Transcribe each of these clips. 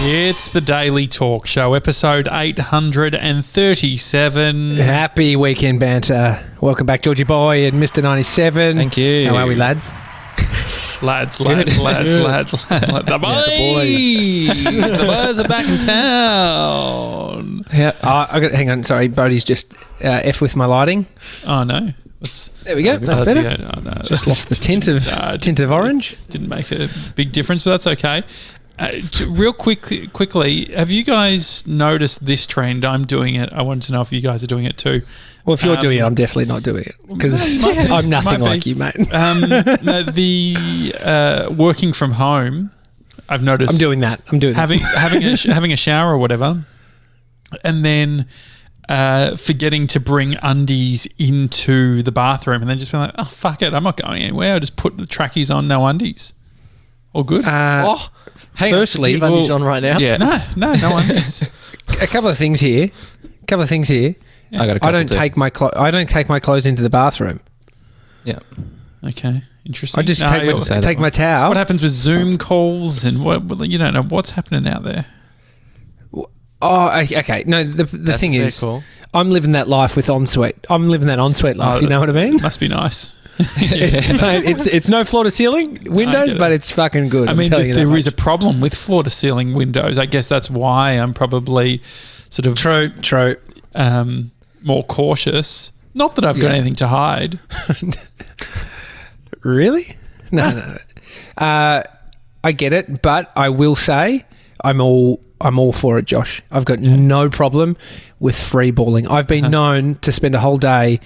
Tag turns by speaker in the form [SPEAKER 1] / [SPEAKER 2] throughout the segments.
[SPEAKER 1] It's the Daily Talk Show, episode 837.
[SPEAKER 2] Happy weekend banter. Welcome back, Georgie Boy and Mr. 97.
[SPEAKER 3] Thank you.
[SPEAKER 2] How are we, lads?
[SPEAKER 1] Lads. The boys. The boys are back in town.
[SPEAKER 2] Yeah. Hang on. Sorry, Bodie's just F with my lighting.
[SPEAKER 1] Oh, no.
[SPEAKER 2] There we go. That's better.
[SPEAKER 1] Oh, no.
[SPEAKER 2] Just lost the tint of orange.
[SPEAKER 1] Didn't make a big difference, but that's okay. Real quickly, have you guys noticed this trend? I'm doing it. I wanted to know if you guys are doing it too.
[SPEAKER 2] Well, if you're doing it, I'm definitely not doing it because I'm nothing like you, mate.
[SPEAKER 1] The working from home, I've noticed.
[SPEAKER 2] I'm doing that.
[SPEAKER 1] Having a shower or whatever, and then forgetting to bring undies into the bathroom, and then just being like, oh fuck it, I'm not going anywhere. I'll just put the trackies on, no undies. All good.
[SPEAKER 2] Firstly,
[SPEAKER 3] do you have undies on right now?
[SPEAKER 1] Yeah. No undies.
[SPEAKER 2] A couple of things here.
[SPEAKER 1] Yeah.
[SPEAKER 2] I don't take my clothes into the bathroom.
[SPEAKER 3] Yeah.
[SPEAKER 1] Okay. Interesting.
[SPEAKER 2] I just take my towel.
[SPEAKER 1] What happens with Zoom calls and what you don't know what's happening out there?
[SPEAKER 2] Oh, okay. No, the thing is, cool. I'm living that life with ensuite. I'm living that ensuite life. You know what I mean?
[SPEAKER 1] Must be nice.
[SPEAKER 2] It's no floor to ceiling windows, but it's fucking good.
[SPEAKER 1] I mean, there is a problem with floor to ceiling windows. I guess that's why I'm probably sort of
[SPEAKER 2] true.
[SPEAKER 1] More cautious. Not that I've got anything to hide.
[SPEAKER 2] Really? No. I get it, but I will say I'm all for it, Josh. I've got no problem with free balling. I've been known to spend a whole day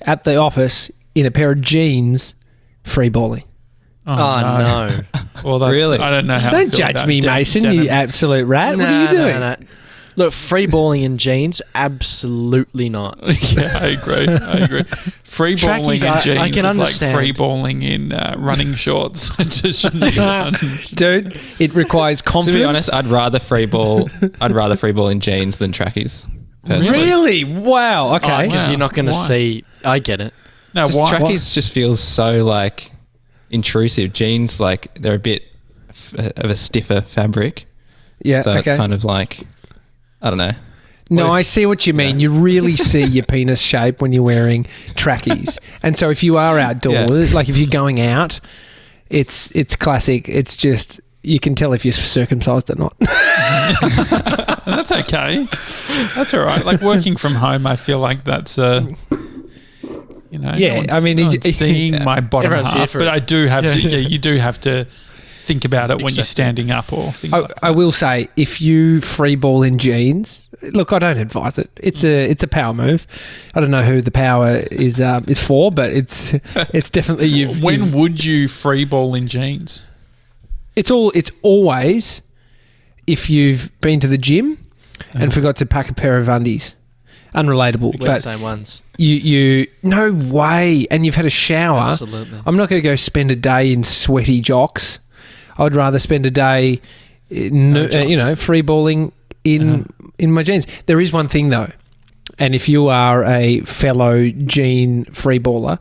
[SPEAKER 2] at the office in a pair of jeans free balling.
[SPEAKER 3] Oh no.
[SPEAKER 1] Well, that's,
[SPEAKER 3] really?
[SPEAKER 1] I don't know how.
[SPEAKER 2] Don't judge me, Mason, you absolute rat. What are you doing?
[SPEAKER 3] No. Look, free balling in jeans, absolutely not.
[SPEAKER 1] Yeah, I agree. Free balling in jeans
[SPEAKER 3] I can
[SPEAKER 1] is
[SPEAKER 3] understand.
[SPEAKER 1] like free balling in running shorts. It just shouldn't be done.
[SPEAKER 2] Dude, it requires confidence.
[SPEAKER 3] To be honest, I'd rather free ball in jeans than trackies. Personally.
[SPEAKER 2] Really? Wow. Okay.
[SPEAKER 3] Because you're not going to see. I get it.
[SPEAKER 1] No,
[SPEAKER 3] trackies just feels so like intrusive. Jeans, like they're a bit of a stiffer fabric.
[SPEAKER 2] Yeah.
[SPEAKER 3] So it's kind of like, I don't know.
[SPEAKER 2] No, I see what you mean. You really see your penis shape when you're wearing trackies. And so if you are outdoors, like if you're going out, it's classic. It's just, you can tell if you're circumcised or not.
[SPEAKER 1] That's okay. That's all right. Like working from home, I feel like that's no one's seeing my bottom half, but I do have to. Yeah, you do have to think about it when you're standing up or things like that.
[SPEAKER 2] I will say, if you free ball in jeans, look, I don't advise it. It's a power move. I don't know who the power is for, but it's definitely
[SPEAKER 1] When would you free ball in jeans?
[SPEAKER 2] It's always if you've been to the gym and forgot to pack a pair of undies. Unrelatable.
[SPEAKER 3] We're the same ones.
[SPEAKER 2] You no way. And you've had a shower.
[SPEAKER 3] Absolutely.
[SPEAKER 2] I'm not going to go spend a day in sweaty jocks. I would rather spend a day, free balling in my jeans. There is one thing though, and if you are a fellow jean free baller,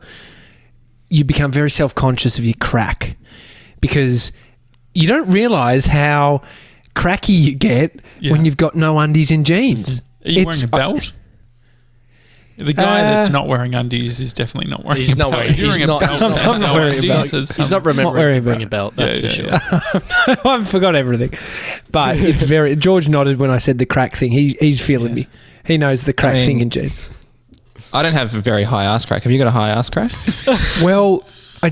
[SPEAKER 2] you become very self-conscious of your crack because you don't realise how cracky you get when you've got no undies in jeans.
[SPEAKER 1] Are you wearing a belt? The guy that's not wearing undies is definitely not wearing a belt.
[SPEAKER 3] He's not wearing a belt. He's not remembering to bring a belt, that's for sure.
[SPEAKER 2] I forgot everything. But it's very... George nodded when I said the crack thing. He's feeling me. He knows the crack thing in jeans.
[SPEAKER 3] I don't have a very high ass crack. Have you got a high ass crack?
[SPEAKER 2] Well, I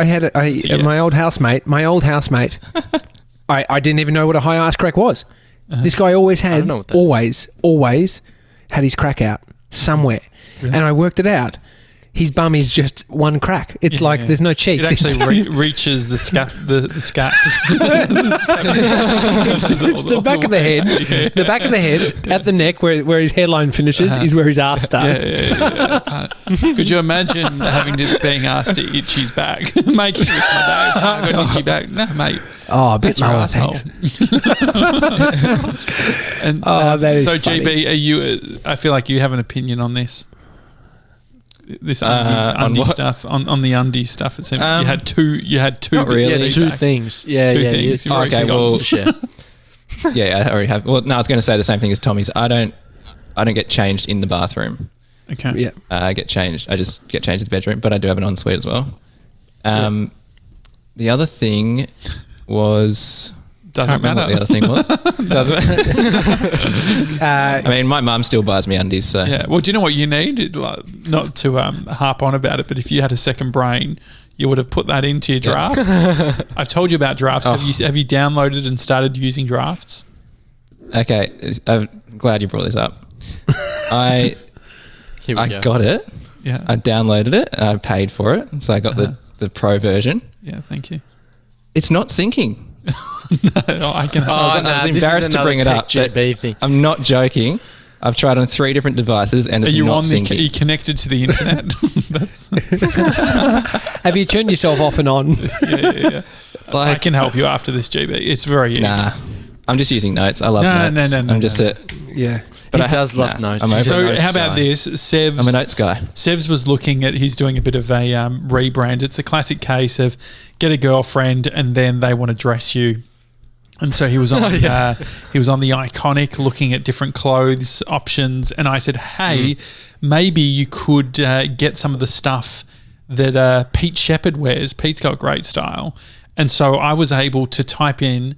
[SPEAKER 2] had my old housemate, I didn't even know what a high ass crack was. This guy always had, always had his crack out somewhere. Really? And I worked it out. His bum is just one crack. It's there's no cheeks.
[SPEAKER 1] It actually reaches the scap. The scap.
[SPEAKER 2] It's the back of the head. Yeah. The back of the head at the neck where his hairline finishes is where his ass starts.
[SPEAKER 1] Could you imagine being asked to itch his back? Mate, you itch my back. I got an itchy back. No, mate.
[SPEAKER 2] Oh, a bit
[SPEAKER 1] that's your asshole. And
[SPEAKER 2] that is
[SPEAKER 1] so,
[SPEAKER 2] funny.
[SPEAKER 1] GB, are you? I feel like you have an opinion on this. This undie stuff on the undie stuff. It seemed you had two.
[SPEAKER 3] Not really.
[SPEAKER 1] bits
[SPEAKER 3] Two
[SPEAKER 1] back.
[SPEAKER 3] things.
[SPEAKER 1] Two things.
[SPEAKER 3] Okay. Well, Yeah, I already have. Well, no, I was going to say the same thing as Tommy's. I don't get changed in the bathroom.
[SPEAKER 1] Okay.
[SPEAKER 2] Yeah.
[SPEAKER 3] I just get changed in the bedroom, but I do have an ensuite as well. The other thing was...
[SPEAKER 1] Doesn't matter.
[SPEAKER 3] What the other thing was. Doesn't. I mean, my mum still buys me undies, so...
[SPEAKER 1] Yeah. Well, do you know what you need? Like, not to harp on about it, but if you had a second brain, you would have put that into your drafts. I've told you about drafts.
[SPEAKER 3] Oh.
[SPEAKER 1] Have you downloaded and started using drafts?
[SPEAKER 3] Okay. I'm glad you brought this up. I got it.
[SPEAKER 1] Yeah.
[SPEAKER 3] I downloaded it. I paid for it. So I got the pro version.
[SPEAKER 1] Yeah, thank you.
[SPEAKER 3] It's not syncing.
[SPEAKER 1] No, I can.
[SPEAKER 3] I was embarrassed to bring it up. But I'm not joking. I've tried on 3 different devices and it's not syncing.
[SPEAKER 1] Are you connected to the internet?
[SPEAKER 2] Have you turned yourself off and on?
[SPEAKER 1] Yeah. I can help you after this, GB. It's very easy.
[SPEAKER 3] Nah. I'm just using notes. I love notes.
[SPEAKER 1] No.
[SPEAKER 3] I'm just
[SPEAKER 2] Yeah.
[SPEAKER 3] But
[SPEAKER 4] he does love notes.
[SPEAKER 1] So how about this? Sevs,
[SPEAKER 3] I'm a notes guy.
[SPEAKER 1] Sevs was looking at, he's doing a bit of a rebrand. It's a classic case of get a girlfriend and then they want to dress you. And so he was on he was on the Iconic looking at different clothes options. And I said, hey, maybe you could get some of the stuff that Pete Shepherd wears. Pete's got great style. And so I was able to type in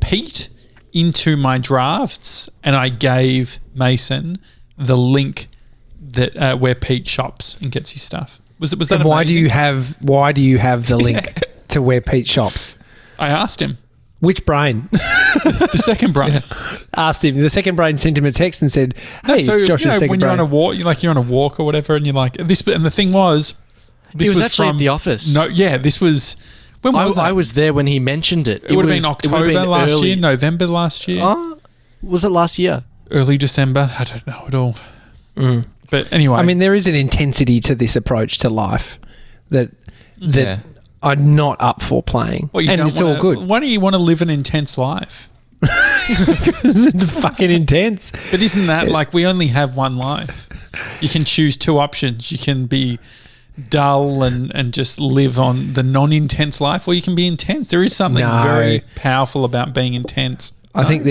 [SPEAKER 1] Pete into my drafts, and I gave Mason the link that where Pete shops and gets his stuff. Was that
[SPEAKER 2] and why
[SPEAKER 1] amazing?
[SPEAKER 2] do you have the link to where Pete shops?
[SPEAKER 1] I asked him.
[SPEAKER 2] Which brain?
[SPEAKER 1] The second brain.
[SPEAKER 2] Asked him. The second brain sent him a text and said, "Hey,
[SPEAKER 1] so,
[SPEAKER 2] it's Josh's second
[SPEAKER 1] when
[SPEAKER 2] brain."
[SPEAKER 1] you're on a walk, you're on a walk or whatever, and you're like this. And the thing was,
[SPEAKER 4] he was actually at the office.
[SPEAKER 1] No, yeah, this was. When was that?
[SPEAKER 4] I was there when he mentioned it.
[SPEAKER 1] It would have been October last year, November last year.
[SPEAKER 4] Was it last year?
[SPEAKER 1] Early December. I don't know at all. But anyway,
[SPEAKER 2] I mean, there is an intensity to this approach to life that I'm not up for playing, and it's all good.
[SPEAKER 1] Why do you want to live an intense life?
[SPEAKER 2] Because it's fucking intense.
[SPEAKER 1] But isn't that like we only have one life? You can choose 2 options. You can be dull and just live on the non-intense life, or you can be intense. There is something very powerful about being intense.
[SPEAKER 2] I think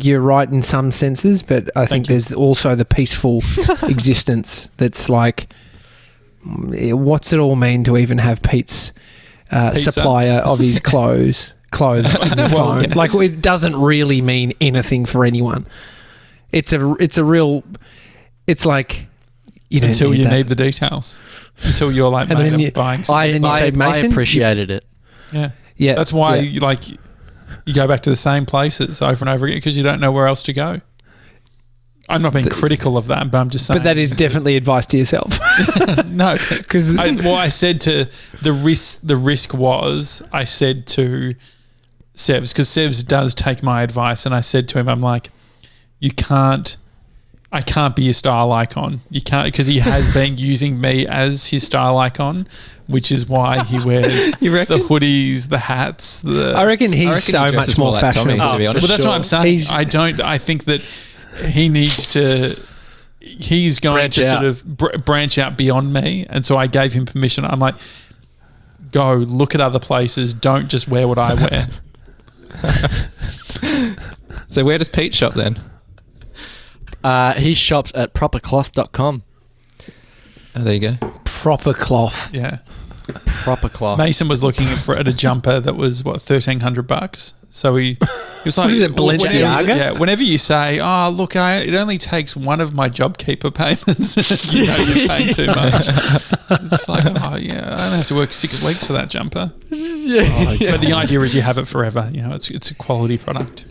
[SPEAKER 2] you're right in some senses, but I think there's also the peaceful existence that's like, what's it all mean to even have Pete's supplier of his clothes in the phone? Like, it doesn't really mean anything for anyone. It's like, you don't
[SPEAKER 1] until
[SPEAKER 2] need
[SPEAKER 1] you
[SPEAKER 2] that.
[SPEAKER 1] need the details. Until you're like buying something.
[SPEAKER 4] I appreciated it.
[SPEAKER 2] Yeah.
[SPEAKER 1] That's why you go back to the same places over and over again because you don't know where else to go. I'm not being critical of that, but I'm just saying.
[SPEAKER 2] But that is definitely advice to yourself.
[SPEAKER 1] No, because I said to the risk was I said to Sevs, because Sevs does take my advice, and I said to him, I'm like, I can't be your style icon. You can't, because he has been using me as his style icon, which is why he wears the hoodies, the hats.
[SPEAKER 2] I reckon he's so much more fashionable.
[SPEAKER 3] Tommy, to be honest.
[SPEAKER 1] Well, that's what I'm saying. I think that he needs to. He's going to sort of branch out beyond me, and so I gave him permission. I'm like, go look at other places. Don't just wear what I wear.
[SPEAKER 3] So where does Pete shop then?
[SPEAKER 4] He shops at propercloth.com.
[SPEAKER 3] Oh, there you go.
[SPEAKER 2] Proper cloth.
[SPEAKER 1] Yeah.
[SPEAKER 4] Proper cloth.
[SPEAKER 1] Mason was looking at a jumper that was $1,300. So he was like,
[SPEAKER 2] What is it, Balenciaga?
[SPEAKER 1] Whenever you say, "Oh, look, it only takes one of my JobKeeper payments," you're paying too much. It's like, oh yeah, I don't have to work 6 weeks for that jumper. But the idea is you have it forever. It's a quality product.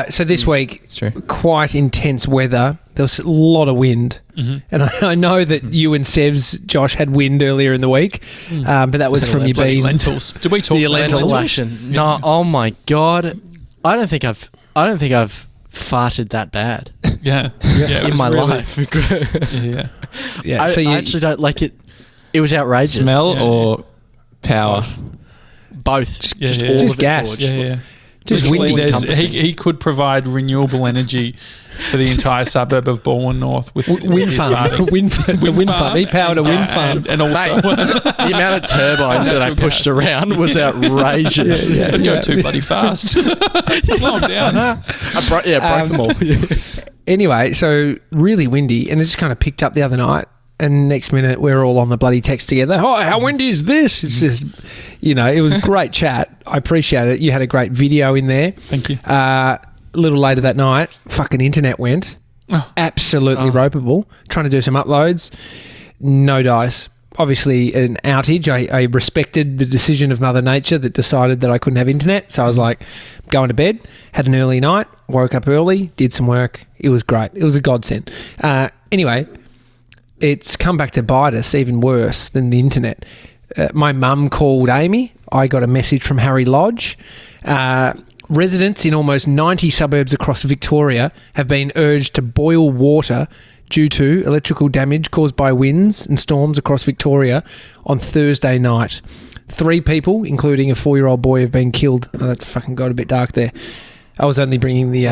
[SPEAKER 2] So this week,
[SPEAKER 3] It's true.
[SPEAKER 2] quite intense weather. There was a lot of wind. And I know that you and Sevs, Josh, had wind earlier in the week, but that was from your beans.
[SPEAKER 1] Lentils. Did we talk
[SPEAKER 2] The
[SPEAKER 1] about
[SPEAKER 2] lentils?
[SPEAKER 4] Action. No, oh my god. I don't think I've farted that bad.
[SPEAKER 1] Yeah.
[SPEAKER 4] In my life.
[SPEAKER 1] Yeah.
[SPEAKER 2] Yeah.
[SPEAKER 4] I actually don't like it. It was outrageous.
[SPEAKER 3] Smell or power?
[SPEAKER 4] Both. Just
[SPEAKER 1] Yeah,
[SPEAKER 4] all
[SPEAKER 1] yeah.
[SPEAKER 4] of
[SPEAKER 2] Just
[SPEAKER 4] it,
[SPEAKER 2] gas.
[SPEAKER 4] George.
[SPEAKER 1] Yeah.
[SPEAKER 2] Just
[SPEAKER 1] Literally,
[SPEAKER 2] windy.
[SPEAKER 1] he could provide renewable energy for the entire suburb of Baldwin North with
[SPEAKER 2] Wind
[SPEAKER 1] his
[SPEAKER 2] farm.
[SPEAKER 1] farming.
[SPEAKER 2] Wind farm. He powered a wind farm.
[SPEAKER 1] and also
[SPEAKER 4] The amount of turbines that I
[SPEAKER 1] Natural
[SPEAKER 4] pushed
[SPEAKER 1] gas.
[SPEAKER 4] around was outrageous.
[SPEAKER 1] It'd go too bloody fast. Slow him down.
[SPEAKER 4] I broke them all.
[SPEAKER 2] Anyway, so really windy, and it just kind of picked up the other night. And next minute, we're all on the bloody text together. Oh, how windy is this? It's just, it was great chat. I appreciate it. You had a great video in there.
[SPEAKER 1] Thank you.
[SPEAKER 2] A little later that night, fucking internet went.
[SPEAKER 1] Oh.
[SPEAKER 2] Absolutely ropeable. Trying to do some uploads. No dice. Obviously, an outage. I respected the decision of Mother Nature that decided that I couldn't have internet. So I was like, going to bed, had an early night, woke up early, did some work. It was great. It was a godsend. Anyway, it's come back to bite us even worse than the internet. My mum called Amy. I got a message from Harry Lodge. Residents in almost 90 suburbs across Victoria have been urged to boil water due to electrical damage caused by winds and storms across Victoria on Thursday night. 3 people, including a 4-year-old boy, have been killed. Oh, that's fucking got a bit dark there. I was only bringing the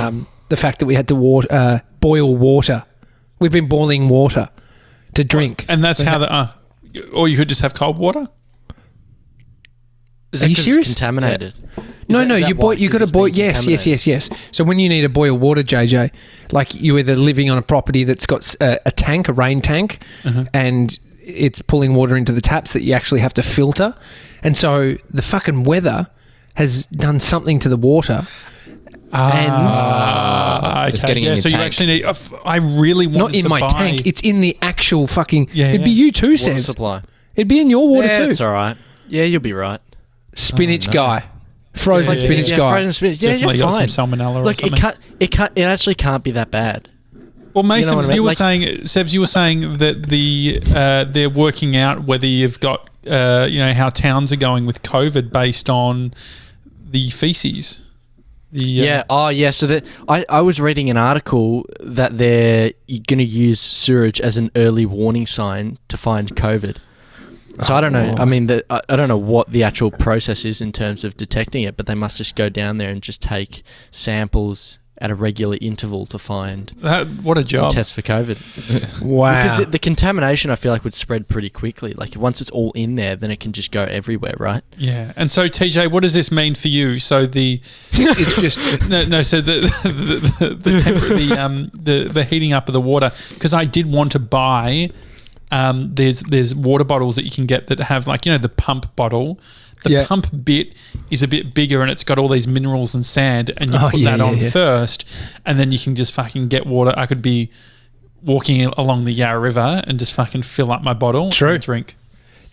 [SPEAKER 2] fact that we had to boil water. We've been boiling water to drink.
[SPEAKER 1] And that's how or you could just have cold water?
[SPEAKER 4] Is
[SPEAKER 2] Are you serious?
[SPEAKER 4] Contaminated?
[SPEAKER 2] No, you got to boil. Yes. So when you need to boil water, JJ, like you're either living on a property that's got a tank, a rain tank, and it's pulling water into the taps that you actually have to filter. And so the fucking weather has done something to the water.
[SPEAKER 3] It's getting in your
[SPEAKER 1] so
[SPEAKER 3] tank.
[SPEAKER 1] you actually need. I really want
[SPEAKER 2] Not in my tank. It's in the actual fucking.
[SPEAKER 1] Yeah,
[SPEAKER 2] it'd be you too,
[SPEAKER 4] Water
[SPEAKER 2] Seb.
[SPEAKER 4] supply.
[SPEAKER 2] It'd be in your water
[SPEAKER 4] Yeah,
[SPEAKER 2] too.
[SPEAKER 4] it's all right. Yeah, you'll be right.
[SPEAKER 2] Spinach guy, frozen spinach guy.
[SPEAKER 4] Frozen spinach. Yeah,
[SPEAKER 1] Definitely
[SPEAKER 4] you're
[SPEAKER 1] got
[SPEAKER 4] fine.
[SPEAKER 1] some salmonella or
[SPEAKER 4] Look,
[SPEAKER 1] something.
[SPEAKER 4] it actually can't be that bad.
[SPEAKER 1] Well, Mason,
[SPEAKER 4] what I mean?
[SPEAKER 1] you were
[SPEAKER 4] Like-
[SPEAKER 1] saying, Sebs, you were saying that they're working out whether you've got, how towns are going with COVID based on the feces.
[SPEAKER 4] So that I was reading an article that they're going to use sewage as an early warning sign to find COVID. So I don't know. I mean, I don't know what the actual process is in terms of detecting it, but they must just go down there and just take samples at a regular interval to find
[SPEAKER 1] What a job.
[SPEAKER 4] test for COVID.
[SPEAKER 2] Wow.
[SPEAKER 4] Because the contamination, I feel like, would spread pretty quickly. Like once it's all in there, then it can just go everywhere, right?
[SPEAKER 1] Yeah. And so, TJ, what does this mean for you? So
[SPEAKER 2] It's just
[SPEAKER 1] So the heating up of the water, because I did want to buy. There's water bottles that you can get that have the pump bottle. The pump bit is a bit bigger and it's got all these minerals and sand, and you put that on first, and then you can just fucking get water. I could be walking along the Yarra River and just fucking fill up my bottle and drink.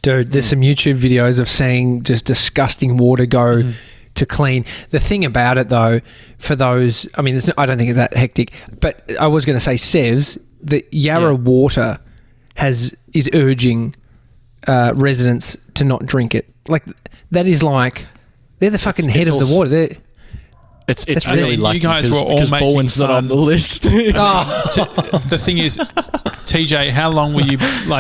[SPEAKER 2] Dude, there's some YouTube videos of seeing just disgusting water go to clean. The thing about it, though, for those, I mean, I don't think it's that hectic, but I was going to say, Sevs, the Yarra water is urging residents to not drink it. Like, that is like, they're the fucking head of the water.
[SPEAKER 4] It's
[SPEAKER 2] That's
[SPEAKER 4] really
[SPEAKER 2] really-
[SPEAKER 4] lucky
[SPEAKER 1] you guys were all
[SPEAKER 4] because
[SPEAKER 1] making
[SPEAKER 4] Baldwin's not on
[SPEAKER 1] fun.
[SPEAKER 4] the list.
[SPEAKER 1] The thing is, TJ, how long were you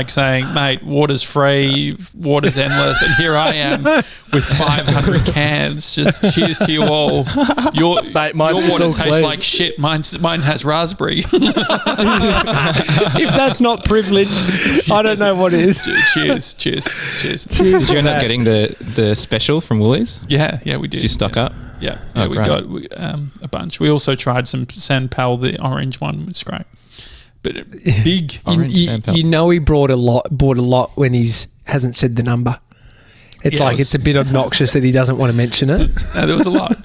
[SPEAKER 1] saying, mate, water's free, water's endless, and here I am with 500 cans. Just cheers to you all. Your water tastes
[SPEAKER 4] clean.
[SPEAKER 1] like shit. Mine has raspberry.
[SPEAKER 2] If that's not privilege, I don't know what is.
[SPEAKER 1] Cheers.
[SPEAKER 3] Did you end up getting the special from Woolies?
[SPEAKER 1] Yeah, we did.
[SPEAKER 3] Did you stock up?
[SPEAKER 1] Yeah,
[SPEAKER 3] Oh,
[SPEAKER 1] we
[SPEAKER 3] great.
[SPEAKER 1] got a bunch. We also tried some San Pal, the orange one. Was great, but big.
[SPEAKER 3] Orange Sandpel.
[SPEAKER 2] You know he bought a lot when he's hasn't said the number. It's it's a bit obnoxious that he doesn't want to mention it.
[SPEAKER 1] No, there was a lot.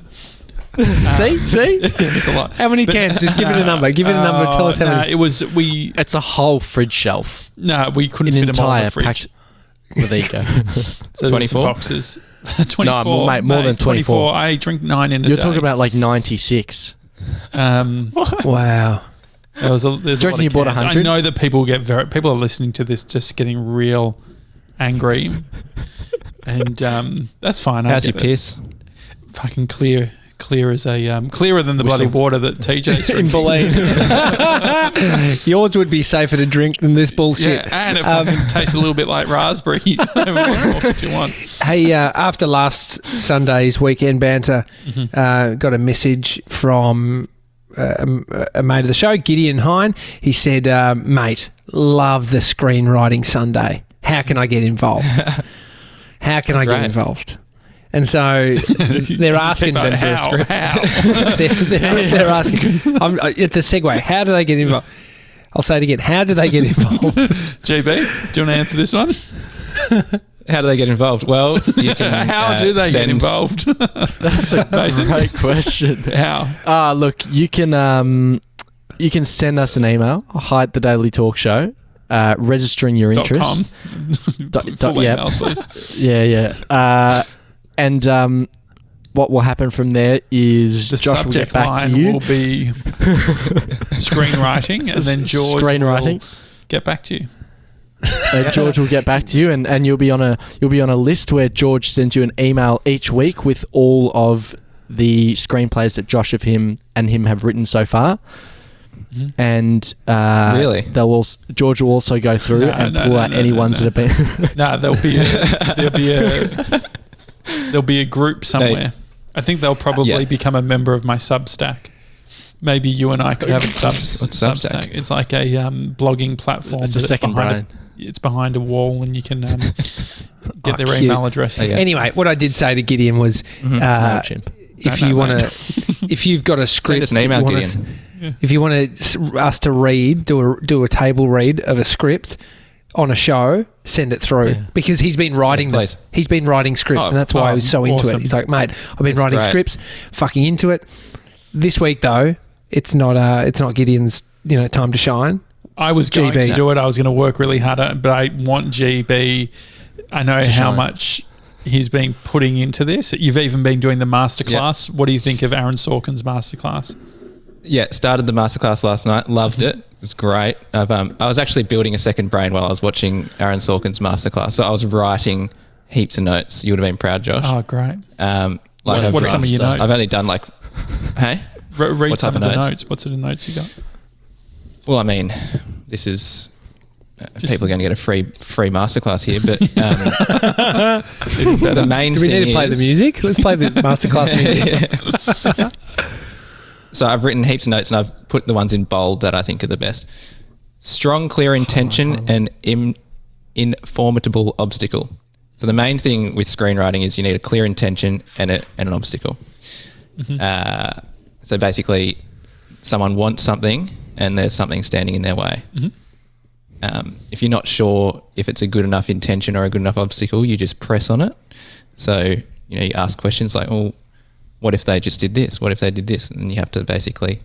[SPEAKER 2] See?
[SPEAKER 1] There's a lot.
[SPEAKER 2] How many cans? Just give it a number. Give it a number. Tell us how many.
[SPEAKER 1] It was
[SPEAKER 4] It's a whole fridge shelf.
[SPEAKER 1] No, we couldn't
[SPEAKER 4] An
[SPEAKER 1] fit them all in
[SPEAKER 4] entire
[SPEAKER 1] the fridge.
[SPEAKER 4] packed. Well, there you go.
[SPEAKER 1] So
[SPEAKER 3] 24
[SPEAKER 1] boxes. 24,
[SPEAKER 4] No, mate, more than 24.
[SPEAKER 1] I drink 9 in a day.
[SPEAKER 4] You're talking about like 96.
[SPEAKER 2] Wow.
[SPEAKER 1] There's a
[SPEAKER 4] Do you
[SPEAKER 1] lot
[SPEAKER 4] reckon
[SPEAKER 1] of
[SPEAKER 4] you bought
[SPEAKER 1] cans.
[SPEAKER 4] 100?
[SPEAKER 1] I know that people are listening to this just getting real angry, and that's fine. I
[SPEAKER 3] How's your
[SPEAKER 1] get it.
[SPEAKER 3] piss?
[SPEAKER 1] Fucking clear clear as a clearer than the bloody water that TJ's
[SPEAKER 2] in
[SPEAKER 1] drinking.
[SPEAKER 2] Belen. Yours would be safer to drink than this bullshit.
[SPEAKER 1] Yeah, and it fucking tastes a little bit like raspberry. What you want?
[SPEAKER 2] Hey, after last Sunday's weekend banter, got a message from a mate of the show, Gideon Hine. He said, mate, love the Screenwriting Sunday. How can I get involved? How can I get involved? And so they're asking.
[SPEAKER 1] How?
[SPEAKER 2] they're asking. It's a segue. How do they get involved? I'll say it again. How do they get involved?
[SPEAKER 1] GB, do you want to answer this one?
[SPEAKER 3] How do they get involved? Well, you can.
[SPEAKER 1] How do they get involved?
[SPEAKER 4] That's a great question.
[SPEAKER 1] How?
[SPEAKER 4] Look, you can send us an email. Hide the Daily Talk Show. Registering your interest.
[SPEAKER 1] Full emails, please.
[SPEAKER 4] Yeah. And what will happen from there is
[SPEAKER 1] The
[SPEAKER 4] Josh will get
[SPEAKER 1] subject
[SPEAKER 4] back to
[SPEAKER 1] line
[SPEAKER 4] you.
[SPEAKER 1] will be screenwriting, and then George will get back to you.
[SPEAKER 4] George will get back to you, and you'll be on a list where George sends you an email each week with all of the screenplays that Josh and him have written so far. Mm-hmm. And
[SPEAKER 3] really,
[SPEAKER 4] George will also go through and pull out any ones that have been.
[SPEAKER 1] There'll be a group somewhere. I think they'll probably become a member of my Substack. Maybe you and I could have a Substack. It's like a blogging platform.
[SPEAKER 4] It's a second brain.
[SPEAKER 1] It's behind a wall, and you can get their email addresses.
[SPEAKER 2] Anyway, what I did say to Gideon was, if you've got a script,
[SPEAKER 3] send us an email, Gideon.
[SPEAKER 2] If you want us to read, do a table read of a script on a show, send it through, because he's been writing them. He's been writing scripts, and that's why I was so into it. He's like, mate, I've been writing scripts, fucking into it. This week though, it's not Gideon's time to shine.
[SPEAKER 1] I was going to do it. I was going to work really hard at it, but I want GB. I know how much he's been putting into this. You've even been doing the masterclass. Yep. What do you think of Aaron Sorkin's masterclass?
[SPEAKER 3] Yeah, started the masterclass last night. Loved it. It was great. I was actually building a second brain while I was watching Aaron Sorkin's masterclass. So I was writing heaps of notes. You would have been proud, Josh.
[SPEAKER 1] Oh, great.
[SPEAKER 3] What
[SPEAKER 1] are some of your notes?
[SPEAKER 3] I've only done hey?
[SPEAKER 1] Read some of the notes. What sort of notes you got?
[SPEAKER 3] Well, I mean, this is... people are going to get a free masterclass here, but the main thing is...
[SPEAKER 2] Do we need to play the music? Let's play the masterclass music.
[SPEAKER 3] So I've written heaps of notes, and I've put the ones in bold that I think are the best. Strong, clear intention and informative obstacle. So the main thing with screenwriting is you need a clear intention and an obstacle. Mm-hmm. So basically, someone wants something and there's something standing in their way. Mm-hmm. If you're not sure if it's a good enough intention or a good enough obstacle, you just press on it. So, you ask questions like, oh, what if they just did this? What if they did this? And you have to basically,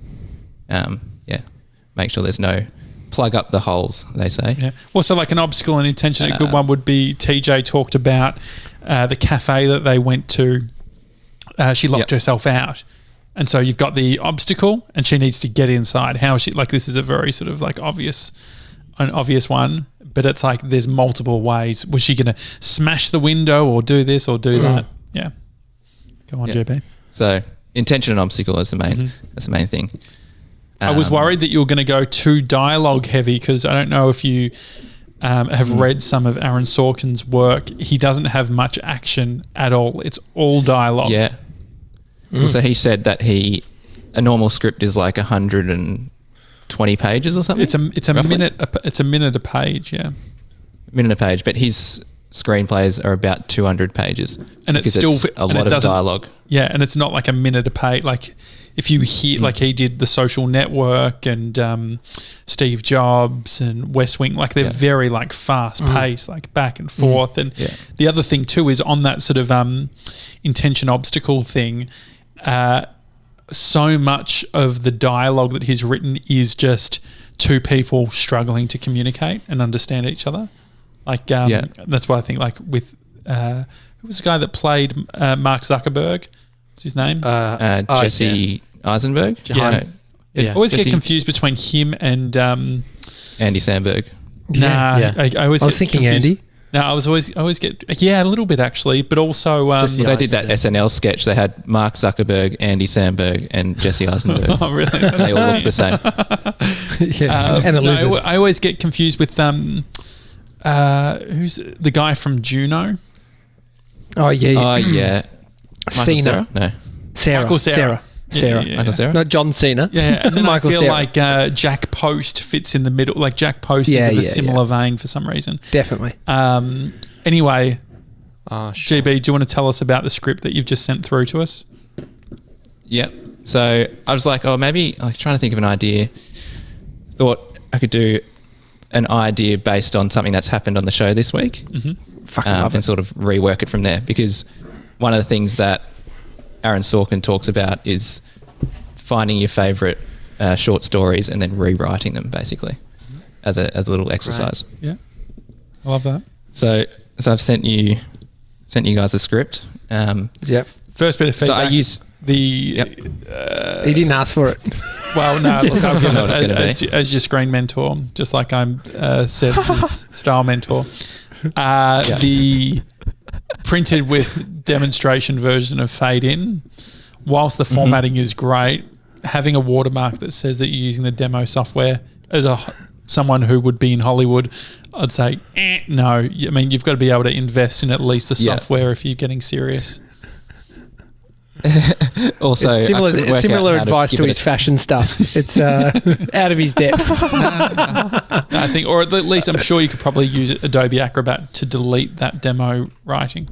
[SPEAKER 3] make sure there's no plug up the holes, they say.
[SPEAKER 1] Yeah. Well, so like an obstacle and intention, a good one would be TJ talked about the cafe that they went to. She locked herself out. And so you've got the obstacle and she needs to get inside. How is she, like, this is a very sort of like an obvious one, but it's like there's multiple ways. Was she going to smash the window or do this or do that? Yeah. Go on, JP.
[SPEAKER 3] So intention and obstacle is that's the main thing.
[SPEAKER 1] I was worried that you were going to go too dialogue heavy, because I don't know if you have read some of Aaron Sorkin's work. He doesn't have much action at all. It's all dialogue.
[SPEAKER 3] Yeah. Well, so he said that a normal script is like 120 pages or something.
[SPEAKER 1] It's a minute. It's a minute a page. Yeah.
[SPEAKER 3] Minute a page, but his screenplays are about 200 pages,
[SPEAKER 1] and it's still
[SPEAKER 3] a lot of dialogue.
[SPEAKER 1] Yeah, and it's not like a minute a page. Like if you hear, like he did The Social Network and Steve Jobs and West Wing, like they're very like fast paced, like back and forth. And the other thing too is on that sort of intention obstacle thing. So much of the dialogue that he's written is just two people struggling to communicate and understand each other. Like, that's why I think, like, with who was the guy that played Mark Zuckerberg? What's his name?
[SPEAKER 3] Jesse Eisenberg.
[SPEAKER 1] I always get confused between him and
[SPEAKER 3] Andy Samberg.
[SPEAKER 1] I always
[SPEAKER 2] was thinking
[SPEAKER 1] confused.
[SPEAKER 2] Andy.
[SPEAKER 1] No, I always get a little bit actually, but also
[SPEAKER 3] they did that SNL sketch. They had Mark Zuckerberg, Andy Samberg, and Jesse Eisenberg.
[SPEAKER 1] Oh, really?
[SPEAKER 3] They all look the same.
[SPEAKER 2] And a lizard.
[SPEAKER 1] No, I always get confused with who's the guy from Juno?
[SPEAKER 2] Oh yeah.
[SPEAKER 3] Oh yeah. Michael
[SPEAKER 2] Cena.
[SPEAKER 3] Cera? No.
[SPEAKER 2] Michael Cera.
[SPEAKER 1] Yeah.
[SPEAKER 3] Michael Cera?
[SPEAKER 2] Not John Cena.
[SPEAKER 1] Yeah, and then
[SPEAKER 2] Michael
[SPEAKER 1] I feel
[SPEAKER 2] Cera.
[SPEAKER 1] like Jack Post fits in the middle. Like Jack Post is of a similar vein for some reason.
[SPEAKER 2] Definitely.
[SPEAKER 1] Anyway,
[SPEAKER 4] Sure.
[SPEAKER 1] GB, do you want to tell us about the script that you've just sent through to us?
[SPEAKER 3] Yep. So I was like, maybe I was trying to think of an idea. Thought I could do an idea based on something that's happened on the show this week.
[SPEAKER 1] Mm-hmm.
[SPEAKER 2] Fucking love it.
[SPEAKER 3] And sort of rework it from there. Because one of the things that Aaron Sorkin talks about is finding your favourite short stories and then rewriting them, basically, as a little exercise.
[SPEAKER 1] Right. Yeah, I love that.
[SPEAKER 3] So I've sent you guys the script.
[SPEAKER 2] Yep.
[SPEAKER 1] First bit of feedback.
[SPEAKER 3] So I use
[SPEAKER 2] He didn't ask for it.
[SPEAKER 1] Well, no, look, I'll give
[SPEAKER 3] know what it's gonna
[SPEAKER 1] it
[SPEAKER 3] be.
[SPEAKER 1] as your screen mentor, just like I'm Seb's style mentor. The printed with demonstration version of Fade In, whilst the formatting is great, having a watermark that says that you're using the demo software as someone who would be in Hollywood, I'd say, no. I mean, you've got to be able to invest in at least the software if you're getting serious.
[SPEAKER 3] also
[SPEAKER 2] It's similar advice to his fashion stuff. It's out of his depth.
[SPEAKER 1] I think, or at least I'm sure you could probably use Adobe Acrobat to delete that demo writing.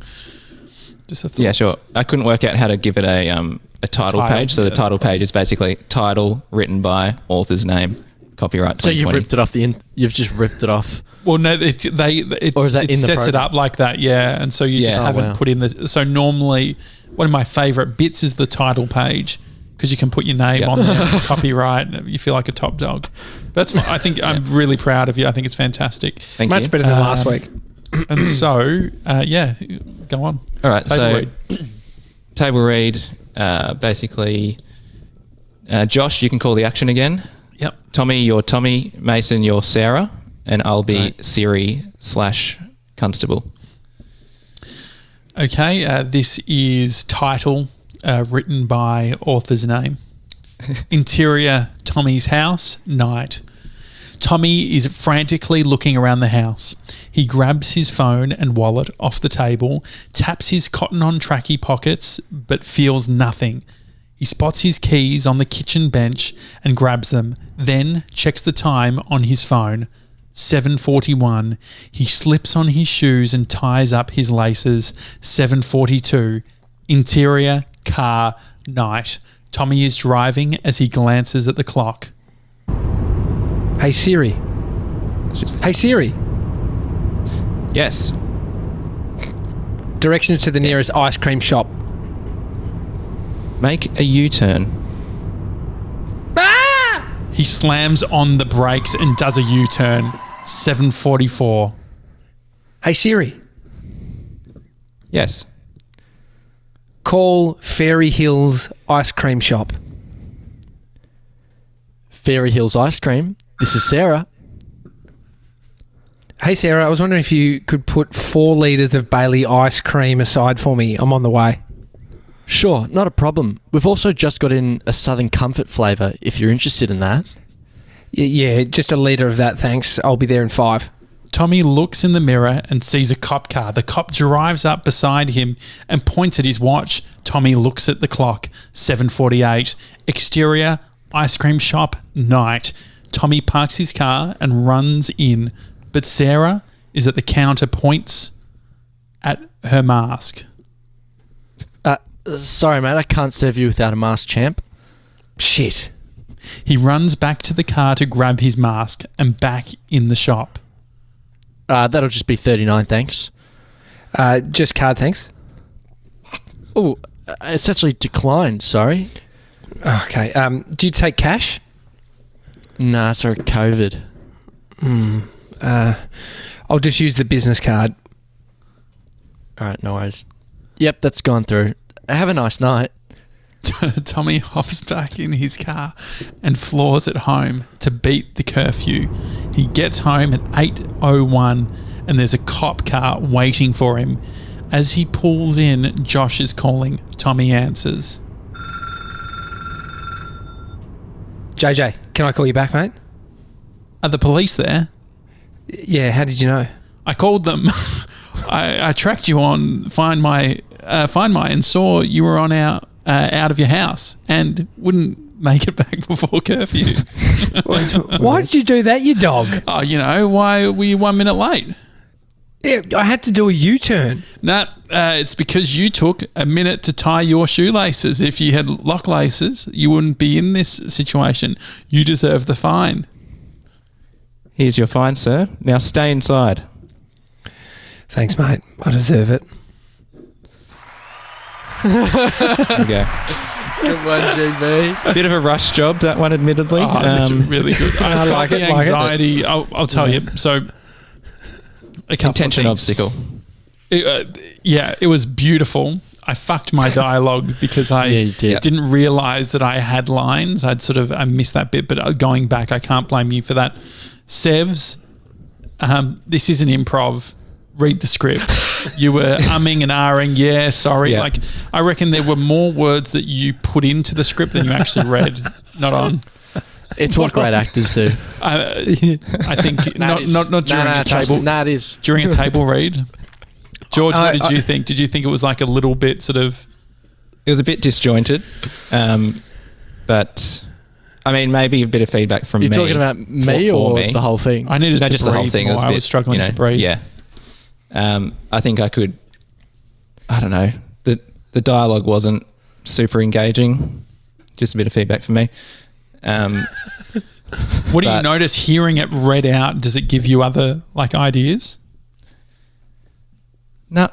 [SPEAKER 1] Just a thought.
[SPEAKER 3] Yeah, sure. I couldn't work out how to give it a title page. So the title page is basically title written by author's name, copyright.
[SPEAKER 4] So you've
[SPEAKER 3] 2020.
[SPEAKER 4] ripped it off you've just ripped it off.
[SPEAKER 1] Well, no, it
[SPEAKER 4] Or is that in the
[SPEAKER 1] sets it
[SPEAKER 4] program?
[SPEAKER 1] up like that, yeah. And so you just
[SPEAKER 3] Yeah.
[SPEAKER 1] haven't put in the. So normally, one of my favourite bits is the title page because you can put your name on there, copyright. And you feel like a top dog. That's fine. I think I'm really proud of you. I think it's fantastic.
[SPEAKER 3] Thank you.
[SPEAKER 2] Much better than last week.
[SPEAKER 1] And so, go on.
[SPEAKER 3] All right.
[SPEAKER 1] Table
[SPEAKER 3] so
[SPEAKER 1] read.
[SPEAKER 3] table read. Basically, Josh, you can call the action again.
[SPEAKER 1] Yep.
[SPEAKER 3] Tommy, you're Tommy. Mason, you're Sarah, and I'll be Siri/Constable.
[SPEAKER 1] Okay, this is title written by author's name. Interior, Tommy's house, night. Tommy is frantically looking around the house. He grabs his phone and wallet off the table, taps his cotton-on trackie pockets, but feels nothing. He spots his keys on the kitchen bench and grabs them, then checks the time on his phone. 7:41. He slips on his shoes and ties up his laces. 7:42. Interior, car, night. Tommy is driving as he glances at the clock.
[SPEAKER 2] Hey Siri. Hey Siri.
[SPEAKER 3] Yes.
[SPEAKER 2] Directions to the nearest ice cream shop.
[SPEAKER 3] Make a U-turn.
[SPEAKER 1] He slams on the brakes and does a U-turn. 7:44.
[SPEAKER 2] Hey Siri.
[SPEAKER 3] Yes.
[SPEAKER 2] Call Fairy Hills Ice Cream Shop.
[SPEAKER 4] Fairy Hills Ice Cream. This is Sarah.
[SPEAKER 2] Hey Sarah, I was wondering if you could put 4 litres of Bailey ice cream aside for me. I'm on the way.
[SPEAKER 4] Sure, not a problem. We've also just got in a Southern Comfort flavour, if you're interested in that.
[SPEAKER 2] Yeah, just a litre of that, thanks. I'll be there in 5.
[SPEAKER 1] Tommy looks in the mirror and sees a cop car. The cop drives up beside him and points at his watch. Tommy looks at the clock. 7:48. Exterior, ice cream shop, night. Tommy parks his car and runs in, but Sarah is at the counter, points at her mask.
[SPEAKER 4] Sorry, mate, I can't serve you without a mask, champ.
[SPEAKER 2] Shit.
[SPEAKER 1] He runs back to the car to grab his mask and back in the shop.
[SPEAKER 4] That'll just be 39, thanks.
[SPEAKER 2] Just card, thanks.
[SPEAKER 4] Oh, it's actually declined, sorry.
[SPEAKER 2] Okay, do you take cash?
[SPEAKER 4] Nah, sorry, COVID.
[SPEAKER 2] I'll just use the business card.
[SPEAKER 4] All right, no worries. Yep, that's gone through. Have a nice night.
[SPEAKER 1] Tommy hops back in his car and floors at home to beat the curfew. He gets home at 8:01 and there's a cop car waiting for him. As he pulls in, Josh is calling. Tommy answers.
[SPEAKER 2] JJ, can I call you back, mate?
[SPEAKER 1] Are the police there?
[SPEAKER 2] Yeah, how did you know?
[SPEAKER 1] I called them. I tracked you on Find My and saw you were on out of your house and wouldn't make it back before curfew.
[SPEAKER 2] Why did you do that, you dog?
[SPEAKER 1] Oh, why were you 1 minute late?
[SPEAKER 2] Yeah, I had to do a U-turn.
[SPEAKER 1] Nah, it's because you took a minute to tie your shoelaces. If you had lock laces, you wouldn't be in this situation. You deserve the fine.
[SPEAKER 3] Here's your fine, sir. Now stay inside.
[SPEAKER 2] Thanks, mate. I deserve it.
[SPEAKER 3] There you go.
[SPEAKER 4] Good one, GB.
[SPEAKER 3] Bit of a rush job, that one, admittedly.
[SPEAKER 1] It's really good. I
[SPEAKER 2] like
[SPEAKER 1] the
[SPEAKER 2] it, like it.
[SPEAKER 1] anxiety. I'll tell you. So, a couple
[SPEAKER 3] Intention
[SPEAKER 1] of things.
[SPEAKER 3] obstacle.
[SPEAKER 1] It was beautiful. I fucked my dialogue because I
[SPEAKER 4] you did.
[SPEAKER 1] didn't realise that I had lines. I missed that bit, but going back, I can't blame you for that. Sevs, this isn't improv. Read the script. You were umming and ahhing. Yeah, sorry.
[SPEAKER 3] Yeah.
[SPEAKER 1] Like, I reckon there were more words that you put into the script than you actually read. Not on.
[SPEAKER 4] It's what great actors do.
[SPEAKER 1] I think not during a table.
[SPEAKER 4] It is.
[SPEAKER 1] During a table read. George, what did you think? Did you think it was like a little bit sort of...
[SPEAKER 3] It was a bit disjointed, but I mean, maybe a bit of feedback from me.
[SPEAKER 4] You're talking about me
[SPEAKER 3] for
[SPEAKER 4] or
[SPEAKER 3] me.
[SPEAKER 4] The whole thing?
[SPEAKER 1] I needed to
[SPEAKER 3] just
[SPEAKER 1] breathe
[SPEAKER 3] the whole thing.
[SPEAKER 1] more.
[SPEAKER 3] Was a
[SPEAKER 1] I
[SPEAKER 3] bit,
[SPEAKER 1] was struggling to breathe.
[SPEAKER 3] Yeah. I think I could... I don't know. The dialogue wasn't super engaging. Just a bit of feedback from me.
[SPEAKER 1] What do you notice hearing it read out? Does it give you other ideas?
[SPEAKER 3] No.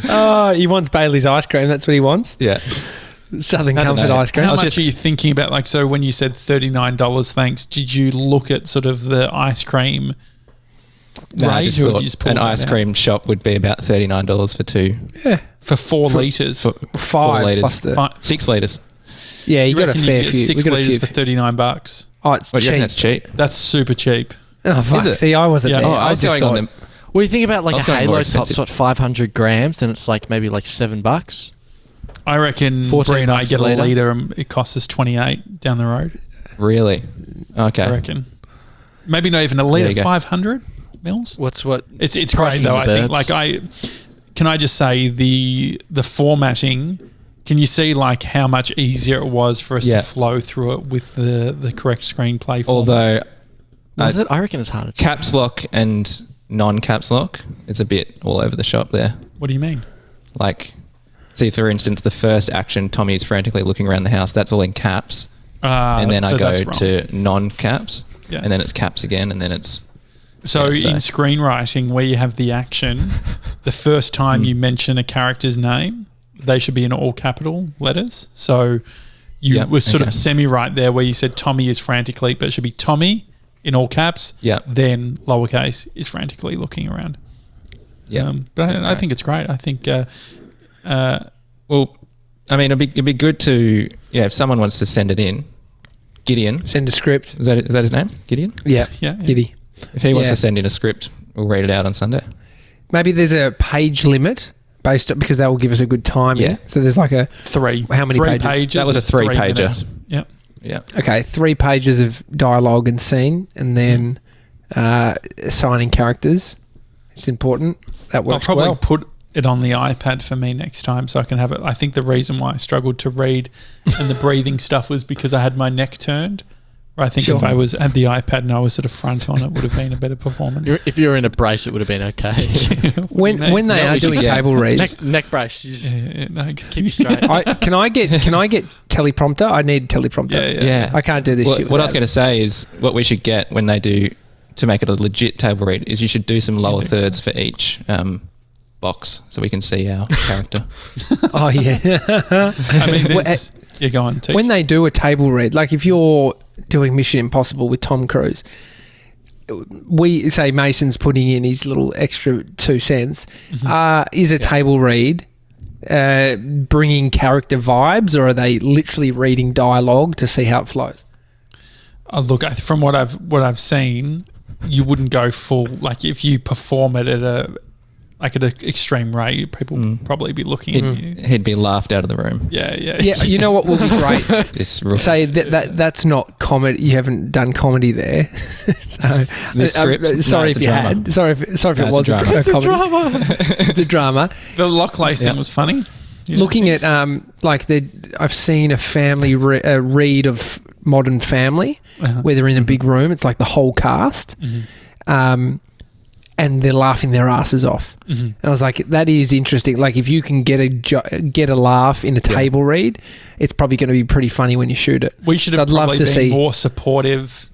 [SPEAKER 2] Oh, he wants Bailey's ice cream. That's what he wants.
[SPEAKER 3] Yeah.
[SPEAKER 2] Southern
[SPEAKER 3] I don't
[SPEAKER 2] Comfort
[SPEAKER 3] know.
[SPEAKER 2] ice cream.
[SPEAKER 1] How
[SPEAKER 3] was
[SPEAKER 1] much
[SPEAKER 3] just-
[SPEAKER 1] are you thinking about? So when you said $39, thanks, did you look at sort of the ice cream
[SPEAKER 3] No, I
[SPEAKER 1] rate,
[SPEAKER 3] just
[SPEAKER 1] or did
[SPEAKER 3] thought
[SPEAKER 1] you just pull
[SPEAKER 3] an
[SPEAKER 1] that
[SPEAKER 3] ice
[SPEAKER 1] out?
[SPEAKER 3] cream shop would be about $39 for two.
[SPEAKER 2] Yeah,
[SPEAKER 1] For 4 litres?
[SPEAKER 3] For
[SPEAKER 2] 5
[SPEAKER 3] litres.
[SPEAKER 2] plus the.
[SPEAKER 3] 6 litres.
[SPEAKER 2] Yeah, you got a
[SPEAKER 1] reckon
[SPEAKER 2] fair
[SPEAKER 1] get
[SPEAKER 2] few.
[SPEAKER 1] 6
[SPEAKER 2] We got a
[SPEAKER 1] litres
[SPEAKER 2] few.
[SPEAKER 1] for $39?
[SPEAKER 2] Oh, it's
[SPEAKER 3] What, do you reckon
[SPEAKER 2] cheap.
[SPEAKER 3] that's cheap?
[SPEAKER 1] That's super cheap.
[SPEAKER 2] Oh, fuck.
[SPEAKER 3] Is it?
[SPEAKER 2] See, I wasn't
[SPEAKER 1] Yeah.
[SPEAKER 2] there.
[SPEAKER 1] Oh,
[SPEAKER 3] I was
[SPEAKER 2] just
[SPEAKER 3] going
[SPEAKER 2] thought-
[SPEAKER 3] on them.
[SPEAKER 4] Well, you think about
[SPEAKER 3] I
[SPEAKER 4] like
[SPEAKER 3] was
[SPEAKER 4] a
[SPEAKER 3] going more
[SPEAKER 4] Halo top's
[SPEAKER 3] expensive.
[SPEAKER 4] what 500 grams, and it's like maybe like $7.
[SPEAKER 1] I reckon
[SPEAKER 4] 14
[SPEAKER 1] Brie and I
[SPEAKER 4] bucks
[SPEAKER 1] get
[SPEAKER 4] a
[SPEAKER 1] a
[SPEAKER 4] litre.
[SPEAKER 1] litre and it costs us 28 down the road.
[SPEAKER 3] Really? Okay.
[SPEAKER 1] I reckon. Maybe not even a
[SPEAKER 3] There
[SPEAKER 1] litre,
[SPEAKER 3] you go.
[SPEAKER 1] 500 mils?
[SPEAKER 4] What's what?
[SPEAKER 1] It's great
[SPEAKER 4] Crossing
[SPEAKER 1] though.
[SPEAKER 4] the
[SPEAKER 1] I think
[SPEAKER 4] birds.
[SPEAKER 1] can I just say the formatting, can you see how much easier it was for us
[SPEAKER 3] Yeah.
[SPEAKER 1] to flow through it with the correct screenplay format?
[SPEAKER 3] Although
[SPEAKER 4] Was it? I reckon it's harder.
[SPEAKER 3] caps lock and non-caps lock, it's a bit all over the shop there.
[SPEAKER 1] What do you mean?
[SPEAKER 3] Like, see, for instance, the first action, Tommy is frantically looking around the house. That's all in caps. And then
[SPEAKER 1] so
[SPEAKER 3] I go
[SPEAKER 1] that's wrong.
[SPEAKER 3] to non-caps.
[SPEAKER 1] Yeah.
[SPEAKER 3] And then it's caps again. And then it's...
[SPEAKER 1] So
[SPEAKER 3] Yeah,
[SPEAKER 1] in screenwriting, where you have the action, the first time you mention a character's name, they should be in all capital letters. So you
[SPEAKER 3] Yep,
[SPEAKER 1] were sort
[SPEAKER 3] okay.
[SPEAKER 1] of semi-right there where you said Tommy is frantically, but it should be Tommy in all caps,
[SPEAKER 3] Yep.
[SPEAKER 1] then lowercase is frantically looking around.
[SPEAKER 3] Yeah.
[SPEAKER 1] But I think it's great. I think
[SPEAKER 3] Well, I mean, it'd be good to... Yeah, if someone wants to send it in, Gideon...
[SPEAKER 2] Send a script.
[SPEAKER 3] Is that his name? Gideon?
[SPEAKER 2] Yeah.
[SPEAKER 1] yeah.
[SPEAKER 2] Giddy.
[SPEAKER 3] If he wants
[SPEAKER 2] Yeah.
[SPEAKER 3] to send in a script, we'll read it out on Sunday.
[SPEAKER 2] Maybe there's a page limit because that will give us a good time.
[SPEAKER 3] Yeah.
[SPEAKER 2] So there's like a
[SPEAKER 1] 3.
[SPEAKER 2] How many
[SPEAKER 1] 3
[SPEAKER 2] pages?
[SPEAKER 3] That was a
[SPEAKER 1] is 3
[SPEAKER 3] 3-pager.
[SPEAKER 1] minutes. Yep.
[SPEAKER 3] Yeah.
[SPEAKER 2] okay 3 pages of dialogue and scene, and then assigning characters. It's important. That
[SPEAKER 1] I'll
[SPEAKER 2] works
[SPEAKER 1] probably
[SPEAKER 2] well.
[SPEAKER 1] put it on the iPad for me next time so I can have it. I think the reason why I struggled to read and the breathing stuff was because I had my neck turned. Or I think
[SPEAKER 2] Sure.
[SPEAKER 1] if I had the iPad and I was sort of front on, it would have been a better performance.
[SPEAKER 4] If you were in a brace, it would have been okay.
[SPEAKER 2] When they
[SPEAKER 3] No,
[SPEAKER 2] are
[SPEAKER 3] we should
[SPEAKER 2] doing
[SPEAKER 3] get-
[SPEAKER 2] table reads,
[SPEAKER 4] neck brace. You just
[SPEAKER 1] no,
[SPEAKER 4] keep you straight.
[SPEAKER 2] can I get teleprompter? I need teleprompter.
[SPEAKER 1] yeah.
[SPEAKER 2] I can't do this shit.
[SPEAKER 3] What I was
[SPEAKER 2] without
[SPEAKER 3] going to say is what we should get when they do to make it a legit table read is you should do some lower
[SPEAKER 1] Index.
[SPEAKER 3] thirds for each box so we can see our character.
[SPEAKER 2] it. Oh yeah.
[SPEAKER 1] I mean, there's, yeah, go on. Teach.
[SPEAKER 2] When they do a table read, like if you're doing Mission Impossible with Tom Cruise, we say Mason's putting in his little extra 2 cents. Is a table read bringing character vibes, or are they literally reading dialogue to see how it flows?
[SPEAKER 1] Look, from what I've seen, you wouldn't go full. Like if you perform it at an extreme rate, people would probably be looking at you.
[SPEAKER 3] He'd be laughed out of the room.
[SPEAKER 1] Yeah.
[SPEAKER 2] You know what will be great?
[SPEAKER 3] Say
[SPEAKER 2] that's not comedy. You haven't done comedy there. So,
[SPEAKER 3] This script?
[SPEAKER 2] sorry
[SPEAKER 3] No,
[SPEAKER 2] if you had. Sorry if it was
[SPEAKER 3] it's a drama.
[SPEAKER 2] a comedy. It's a drama.
[SPEAKER 1] The Lockley thing was funny. Yeah.
[SPEAKER 2] Looking at I've seen a family read of Modern Family where they're in a big room. It's like the whole cast, and they're laughing their asses off. And I was like, that is interesting. Like if you can get a laugh in a table read, it's probably going to be pretty funny when you shoot it.
[SPEAKER 1] We should have probably been more supportive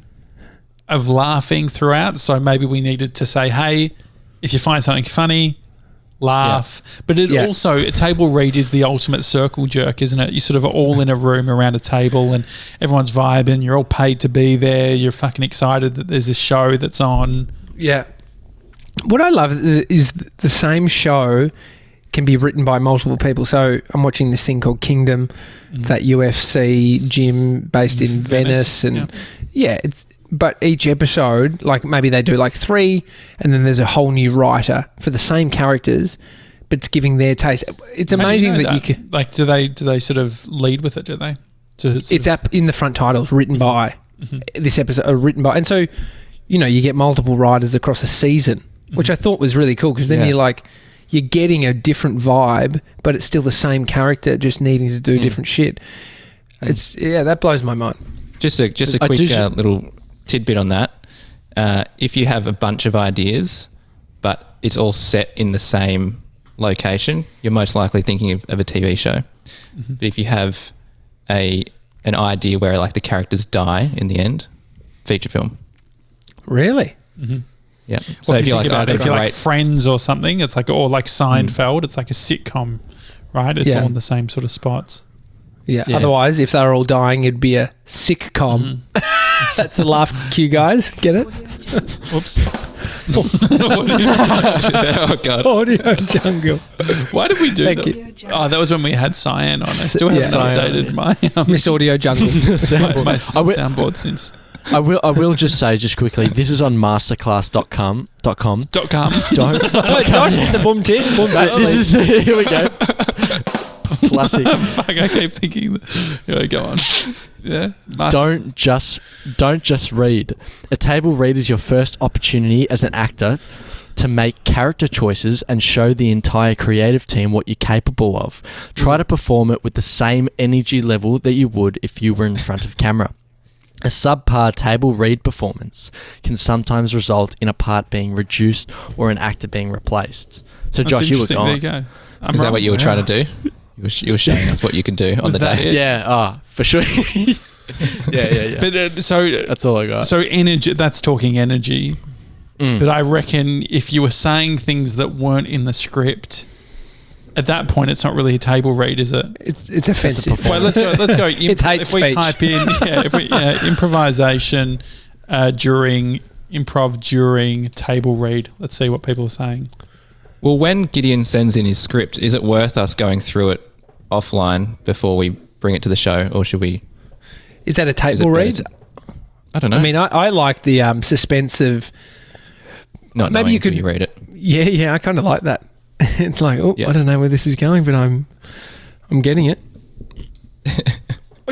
[SPEAKER 1] of laughing throughout. So maybe we needed to say, hey, if you find something funny, laugh. Yeah. But also, a table read is the ultimate circle jerk, isn't it? You sort of are all in a room around a table and everyone's vibing. You're all paid to be there. You're fucking excited that there's this show that's on.
[SPEAKER 2] Yeah. What I love is the same show can be written by multiple people. So I'm watching this thing called Kingdom. It's that UFC gym based in Venice. And but each episode, like maybe they do like 3 and then there's a whole new writer for the same characters, but it's giving their taste. It's amazing that you can...
[SPEAKER 1] Like, do they sort of lead with it, do they?
[SPEAKER 2] It's up in the front titles, written by this episode, written by... And so, you get multiple writers across a season, which I thought was really cool because then you're getting a different vibe, but it's still the same character just needing to do different shit. It's that blows my mind.
[SPEAKER 3] Just a quick little tidbit on that. If you have a bunch of ideas, but it's all set in the same location, you're most likely thinking of a TV show. But if you have an idea where like the characters die in the end, feature film.
[SPEAKER 2] Really?
[SPEAKER 3] Yeah.
[SPEAKER 1] So if you like Friends or something, it's like, or like Seinfeld, it's like a sitcom, right? It's all in the same sort of spots.
[SPEAKER 2] Yeah. Otherwise, if they're all dying, it'd be a sitcom. That's the laugh cue, guys. Get it?
[SPEAKER 1] Whoops.
[SPEAKER 3] Oh God.
[SPEAKER 2] Audio jungle.
[SPEAKER 1] Why did we do that? Oh, that was when we had Cyan on. I still haven't updated my
[SPEAKER 2] Miss Audio Jungle
[SPEAKER 1] my soundboard since.
[SPEAKER 4] I will just say just quickly, this is on masterclass.com.
[SPEAKER 1] .com.
[SPEAKER 2] Josh, the boom tish.
[SPEAKER 4] This is here we go. Classic.
[SPEAKER 1] Fuck, I keep thinking. Go on. Yeah.
[SPEAKER 4] Don't just read. A table read is your first opportunity as an actor to make character choices and show the entire creative team what you're capable of. Try to perform it with the same energy level that you would if you were in front of camera. A subpar table read performance can sometimes result in a part being reduced or an actor being replaced. So, Josh, you were gone.
[SPEAKER 1] There you go.
[SPEAKER 3] Is that what you were trying to do? You were showing us what you can do on the day.
[SPEAKER 1] It?
[SPEAKER 4] Yeah, for sure. yeah.
[SPEAKER 1] But so
[SPEAKER 4] that's all I got.
[SPEAKER 1] So energy. That's talking energy. But I reckon if you were saying things that weren't in the script, at that point it's not really a table read, is it?
[SPEAKER 2] It's offensive.
[SPEAKER 1] Well, let's go.
[SPEAKER 2] It's hate
[SPEAKER 1] if
[SPEAKER 2] speech.
[SPEAKER 1] we type in improvisation during table read, let's see what people are saying.
[SPEAKER 3] Well, when Gideon sends in his script, is it worth us going through it offline before we bring it to the show, or should we?
[SPEAKER 2] Is that a table read?
[SPEAKER 3] I don't know.
[SPEAKER 2] I mean, I like the suspense of
[SPEAKER 3] not
[SPEAKER 2] maybe
[SPEAKER 3] knowing
[SPEAKER 2] you could
[SPEAKER 3] you read it.
[SPEAKER 2] Yeah, I kind of like that. It's like, I don't know where this is going, but I'm getting it.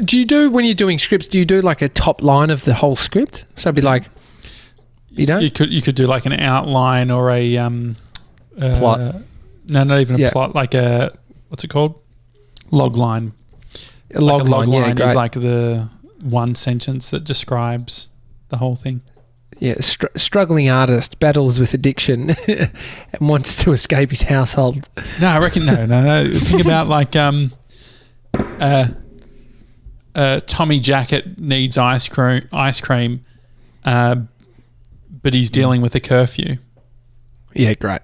[SPEAKER 2] Do you do, when you're doing scripts, do you do like a top line of the whole script? So it'd be like, you don't?
[SPEAKER 1] You could do like an outline or a
[SPEAKER 4] plot.
[SPEAKER 1] No, not even a plot. Like a, what's it called? Log line.
[SPEAKER 2] A log line
[SPEAKER 1] is like the one sentence that describes the whole thing.
[SPEAKER 2] Yeah, struggling artist battles with addiction and wants to escape his household.
[SPEAKER 1] No, I reckon no. Think about like Tommy Jackett needs ice cream, but he's dealing with a curfew.
[SPEAKER 2] Yeah, great.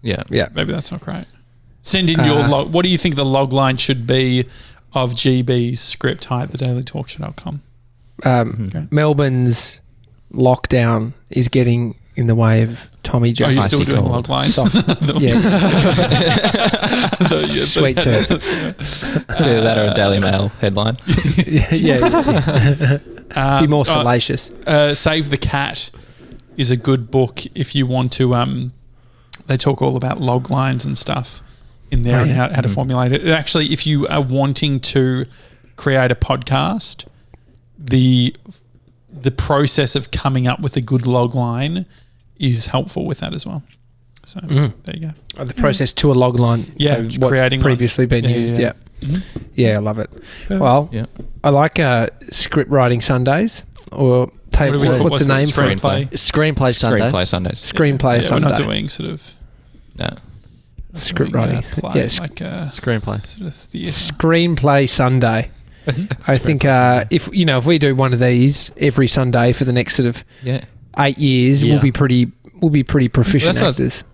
[SPEAKER 3] Yeah.
[SPEAKER 1] Maybe that's not great. Send in your log. What do you think the log line should be of GB's script? Hi at thedailytalkshow.com.
[SPEAKER 2] Okay. Melbourne's lockdown is getting in the way of Tommy Jackett.
[SPEAKER 1] Oh, you're still doing log lines?
[SPEAKER 2] Yeah. Sweet turd.
[SPEAKER 3] It's either that or a Daily Mail headline.
[SPEAKER 2] Yeah. Be more salacious.
[SPEAKER 1] Save the Cat is a good book if you want to. They talk all about log lines and stuff in there and how to formulate it. Actually, if you are wanting to create a podcast, the process of coming up with a good log line is helpful with that as well. So there you go. The
[SPEAKER 2] process to a log line.
[SPEAKER 1] Yeah,
[SPEAKER 2] so what's
[SPEAKER 1] creating
[SPEAKER 2] previously been used. Yeah. Yeah, I love it. Well, I like script writing Sundays or what's the name for it?
[SPEAKER 4] Screenplay Sundays.
[SPEAKER 3] Screenplay Sundays.
[SPEAKER 2] Screenplay Sundays.
[SPEAKER 1] We're not doing sort of
[SPEAKER 2] script writing.
[SPEAKER 4] Screenplay.
[SPEAKER 1] Sort of theatre.
[SPEAKER 2] Screenplay Sunday. I think if we do one of these every Sunday for the next sort of 8 years, we'll be pretty proficient actors.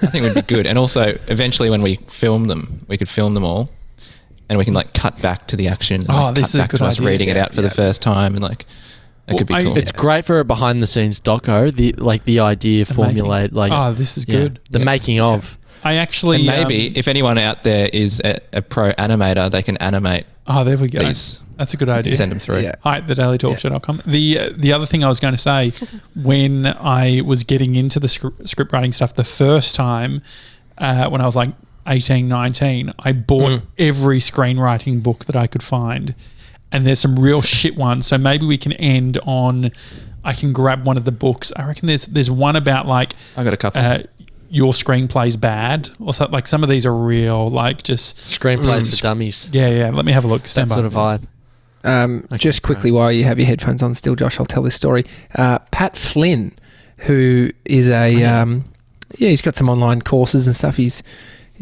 [SPEAKER 3] I think would be good. And also, eventually, when we film them, we could film them all, and we can cut back to the action. And,
[SPEAKER 1] this is a good
[SPEAKER 3] to us
[SPEAKER 1] idea.
[SPEAKER 3] reading it out for the first time, and that could be cool.
[SPEAKER 4] It's great for a behind the scenes doco. The idea formulate
[SPEAKER 1] this is good.
[SPEAKER 4] The making of.
[SPEAKER 1] I actually
[SPEAKER 3] and maybe if anyone out there is a pro animator, they can animate.
[SPEAKER 1] Oh, there we go.
[SPEAKER 3] These.
[SPEAKER 1] That's a good idea.
[SPEAKER 3] Send them through.
[SPEAKER 1] Yeah. Hi at thedailytalkshow.com. The other thing I was going to say, when I was getting into the script writing stuff the first time, when I was 18, 19, I bought every screenwriting book that I could find. And there's some real shit ones. So maybe we can end on, I can grab one of the books. I reckon there's one about
[SPEAKER 3] I got a couple.
[SPEAKER 1] Your screenplay's bad, or so, some of these are real, just
[SPEAKER 4] screenplays for dummies.
[SPEAKER 1] Yeah. Let me have a look. Stand
[SPEAKER 4] that
[SPEAKER 1] by.
[SPEAKER 4] sort of vibe.
[SPEAKER 2] Just quickly, while you have your headphones on still, Josh, I'll tell this story. Pat Flynn, who is he's got some online courses and stuff. He's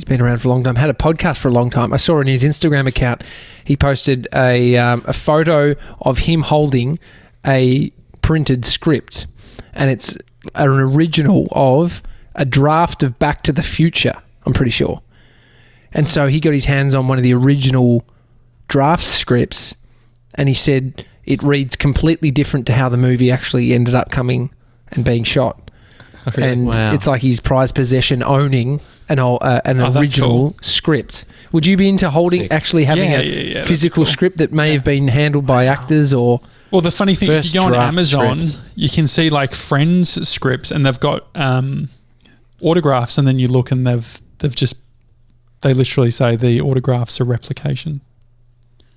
[SPEAKER 2] been around for a long time. Had a podcast for a long time. I saw on his Instagram account he posted a photo of him holding a printed script, and it's an original of a draft of Back to the Future, I'm pretty sure. And so he got his hands on one of the original draft scripts, and he said it reads completely different to how the movie actually ended up coming and being shot. And it's like his prized possession owning an original script. Would you be into having a physical script that may have been handled by actors or...
[SPEAKER 1] Well, the funny thing, if you go on Amazon, you can see Friends scripts, and they've got autographs, and then you look and they literally say the autographs are replication.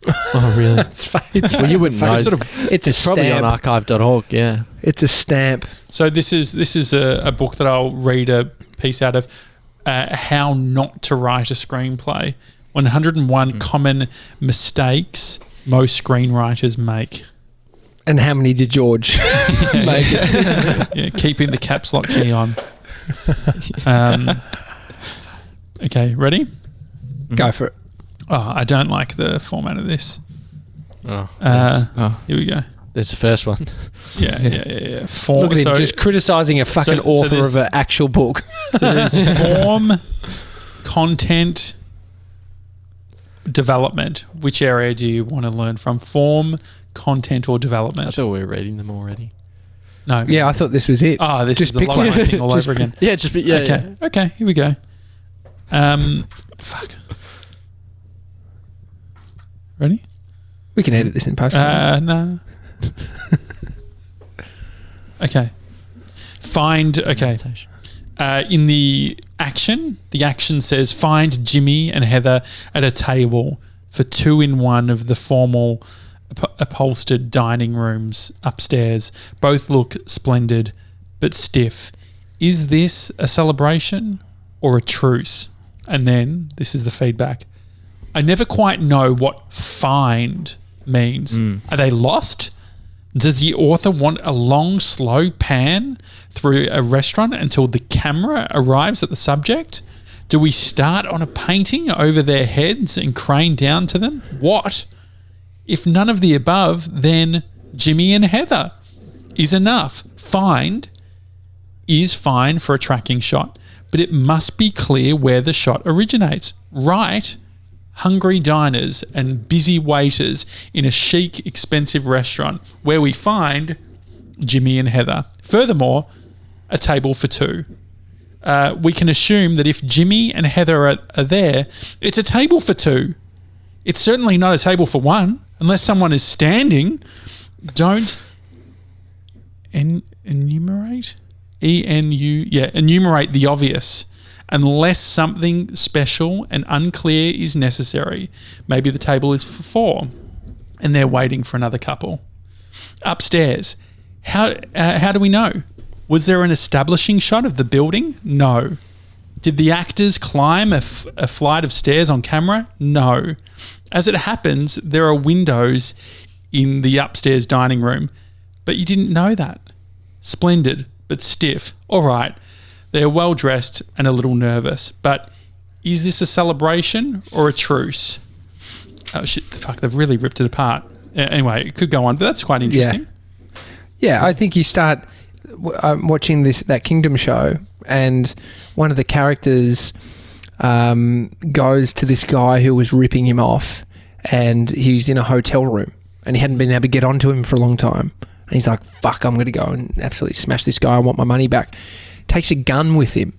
[SPEAKER 4] Oh, really?
[SPEAKER 2] It's
[SPEAKER 4] you wouldn't know.
[SPEAKER 2] It's
[SPEAKER 4] probably on archive.org. Yeah,
[SPEAKER 2] it's a stamp.
[SPEAKER 1] So this is a book that I'll read a piece out of. How not to write a screenplay. 101 common mistakes most screenwriters make.
[SPEAKER 2] And how many did George make?
[SPEAKER 1] Keeping the caps lock key on. Okay, ready?
[SPEAKER 2] Go for it.
[SPEAKER 1] Oh, I don't like the format of this.
[SPEAKER 4] Here
[SPEAKER 1] we go.
[SPEAKER 4] There's the first one.
[SPEAKER 1] Yeah.
[SPEAKER 2] Look at him just criticising a fucking author of an actual book.
[SPEAKER 1] So there's form, content, development. Which area do you want to learn from? Form, content, or development?
[SPEAKER 4] I thought we were reading them already.
[SPEAKER 1] No.
[SPEAKER 2] Yeah, I thought this was it.
[SPEAKER 1] Oh, this is the log line thing all over again.
[SPEAKER 4] Yeah, yeah.
[SPEAKER 1] Okay, here we go. Fuck. Ready?
[SPEAKER 2] We can edit this in post.
[SPEAKER 1] No. Okay. In the action says find Jimmy and Heather at a table for 2 in 1 of the formal upholstered dining rooms upstairs. Both look splendid but stiff. Is this a celebration or a truce? And then this is the feedback. I never quite know what find means. Are they lost? Does the author want a long, slow pan through a restaurant until the camera arrives at the subject? Do we start on a painting over their heads and crane down to them? What? If none of the above, then Jimmy and Heather is enough. Find is fine for a tracking shot, but it must be clear where the shot originates. Right? Hungry diners and busy waiters in a chic, expensive restaurant where we find Jimmy and Heather. Furthermore, a table for 2. We can assume that if Jimmy and Heather are there, it's a table for 2. It's certainly not a table for 1, unless someone is standing don't enumerate enumerate the obvious unless something special and unclear is necessary. Maybe the table is for 4 and they're waiting for another couple. Upstairs, how do we know? Was there an establishing shot of the building? No. Did the actors climb a flight of stairs on camera? No. As it happens, there are windows in the upstairs dining room, but you didn't know that. Splendid, but stiff. All right, they're well dressed and a little nervous, but is this a celebration or a truce? Oh shit, fuck, they've really ripped it apart. Anyway, it could go on, but that's quite interesting.
[SPEAKER 2] Yeah, I think you start watching that Kingdom show, and one of the characters goes to this guy who was ripping him off, and he's in a hotel room, and he hadn't been able to get onto him for a long time. And he's like, fuck, I'm going to go and absolutely smash this guy. I want my money back. Takes a gun with him,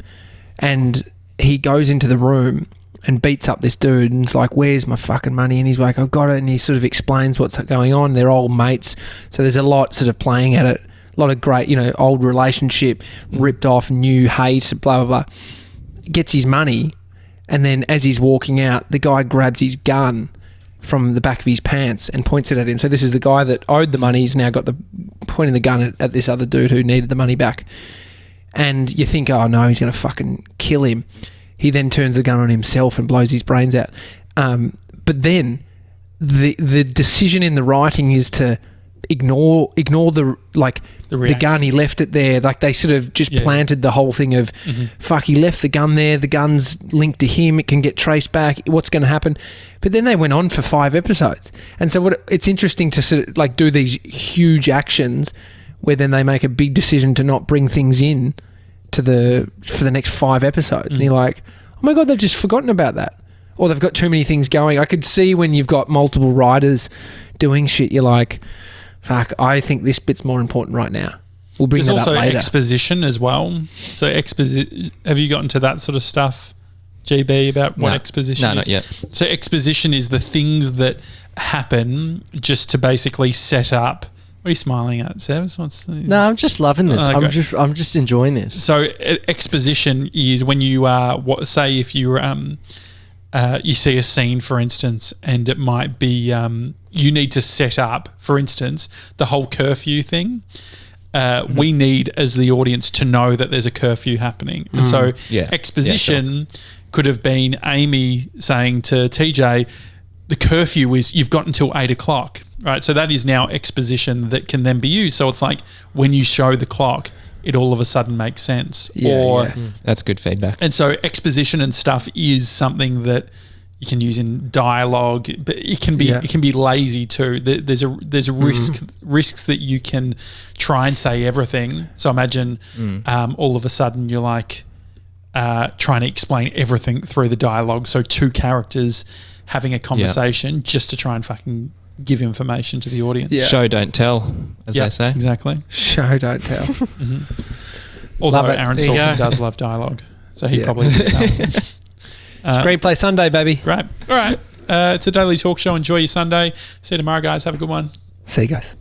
[SPEAKER 2] and he goes into the room and beats up this dude, and it's like, where's my fucking money? And he's like, I've got it. And he sort of explains what's going on. They're old mates. So there's a lot sort of playing at it. A lot of great, old relationship, ripped off, new hate, blah, blah, blah. Gets his money, and then as he's walking out, the guy grabs his gun from the back of his pants and points it at him. So this is the guy that owed the money. He's now got pointing the gun at this other dude who needed the money back. And you think, oh no, he's going to fucking kill him. He then turns the gun on himself and blows his brains out. But then the decision in the writing is to ignore the gun. He left it there. Like they sort of just planted the whole thing of fuck, he left the gun there, the gun's linked to him, it can get traced back, what's going to happen? But then they went on for 5 episodes, and so it's interesting to sort of like do these huge actions where then they make a big decision to not bring things in for the next 5 episodes. And you're like, oh my god, they've just forgotten about that, or they've got too many things going. I could see when you've got multiple writers doing shit, you're like, fuck, I think this bit's more important right now. We'll bring that up later.
[SPEAKER 1] There's also exposition as well. So have you gotten to that sort of stuff, GB, about what exposition is?
[SPEAKER 3] No, not yet.
[SPEAKER 1] So exposition is the things that happen just to basically set up. What are you smiling at, Sebs?
[SPEAKER 4] No, I'm just loving this. I'm just enjoying this.
[SPEAKER 1] So exposition is when you say if you you see a scene, for instance, and it might be you need to set up, for instance, the whole curfew thing. We need, as the audience, to know that there's a curfew happening. And so exposition could have been Amy saying to TJ, the curfew is you've got until 8 o'clock, right? So that is now exposition that can then be used. So it's like when you show the clock, it all of a sudden makes sense.
[SPEAKER 3] That's good feedback.
[SPEAKER 1] And so exposition and stuff is something that you can use in dialogue, but it can be lazy too. There's a risks that you can try and say everything. So imagine all of a sudden you're like trying to explain everything through the dialogue. So 2 characters having a conversation just to try and fucking give information to the audience.
[SPEAKER 3] Yeah. Show don't tell, as they say.
[SPEAKER 1] Exactly.
[SPEAKER 2] Show don't tell.
[SPEAKER 1] Although Aaron Sorkin does love dialogue, so he probably would tell.
[SPEAKER 2] Screenplay Sunday, baby.
[SPEAKER 1] Great. All right. It's a daily talk show. Enjoy your Sunday. See you tomorrow, guys. Have a good one.
[SPEAKER 2] See you guys.